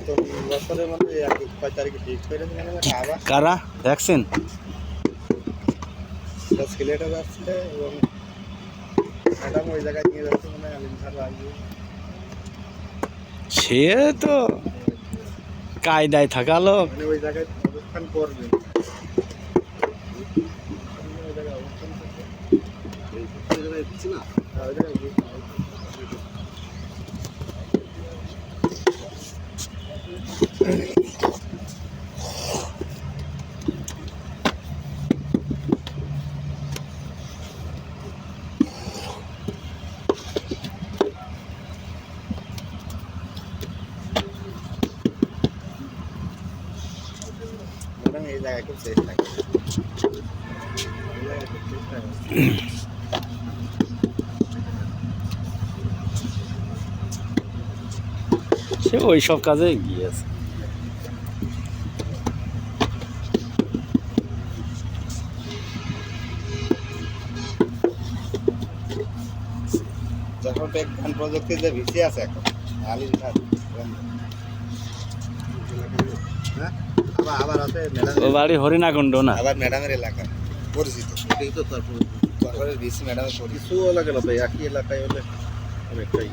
নতুন বছরে মানে 1 তারিখে ঠিক করে মানে আবার কারা ভ্যাকসিন 10 কিলোমিটার যাচ্ছে এবং ম্যাডাম ওই জায়গায় নিয়ে যাচ্ছে মানে আলিম স্যার আসবে। সে তো কায়দায় থাকালো মানে ওই জায়গায় অবস্থান করবে, ওই জায়গায় অবস্থান করবে ওই জায়গায় দিচ্ছি না ওই জায়গায় এই জায়গায় খুব সেফ থাকে, এই জায়গায় খুব সেফ থাকে। সে ওই সব কাজে গিয়েছে। যখন বিজ্ঞান প্রযুক্তির যে ভিসি আছে এখন আলিম স্যার হ্যাঁ আবার আছে ম্যাডাম ও বাড়ি হরিণাকুণ্ড না? আবার ম্যাডামের এলাকা পরিচিত, এটাই তো তারপরে ভিসি ম্যাডামের কিছু লাগে না ভাই, একই এলাকায় হলে অনেকটাই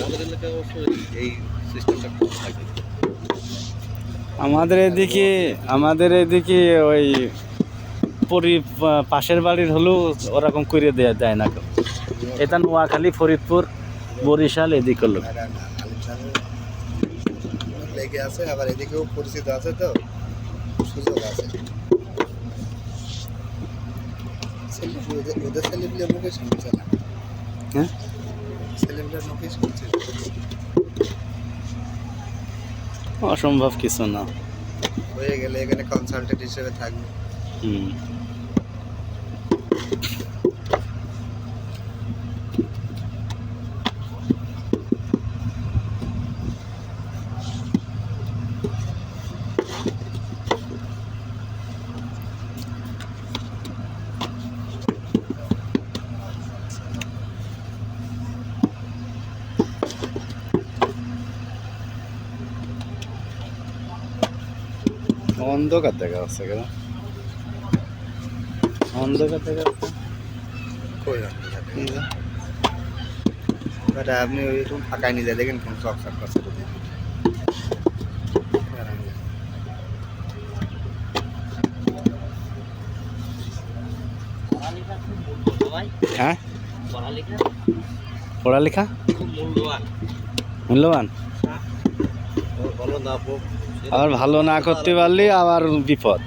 আমাদের এলাকায় অবশ্য এই সিস্টেমটা কম থাকে। আমাদের এদিকে ওই পাশের বাড়ির হলেও ওরকম করে দেয় না কেউ। এটা নোয়াখালী, ফরিদপুর, বরিশাল এদিক হলো। লেগে আছে, আবার এদিকেও পরিচিত আছে, তো সুযোগ আছে। ওদের ছেলেপিলের মুখে শুনছে না, হ্যাঁ ছেলেপিলের মুখে শুনছে, অসম্ভব কিছু না। হয়ে গেলে এখানে কনসালটেন্ট হিসেবে থাকবে। অন্ধকার দেখা যাচ্ছে কেন? অন্ধকার দেখা যাচ্ছে আপনি ওইরকম ফাঁকায় নিয়ে যায় দেখেন কোন চক চক করছে। হ্যাঁ পড়ালেখা মূল্যবান, আবার ভালো না করতে পারলে আবার বিপদ।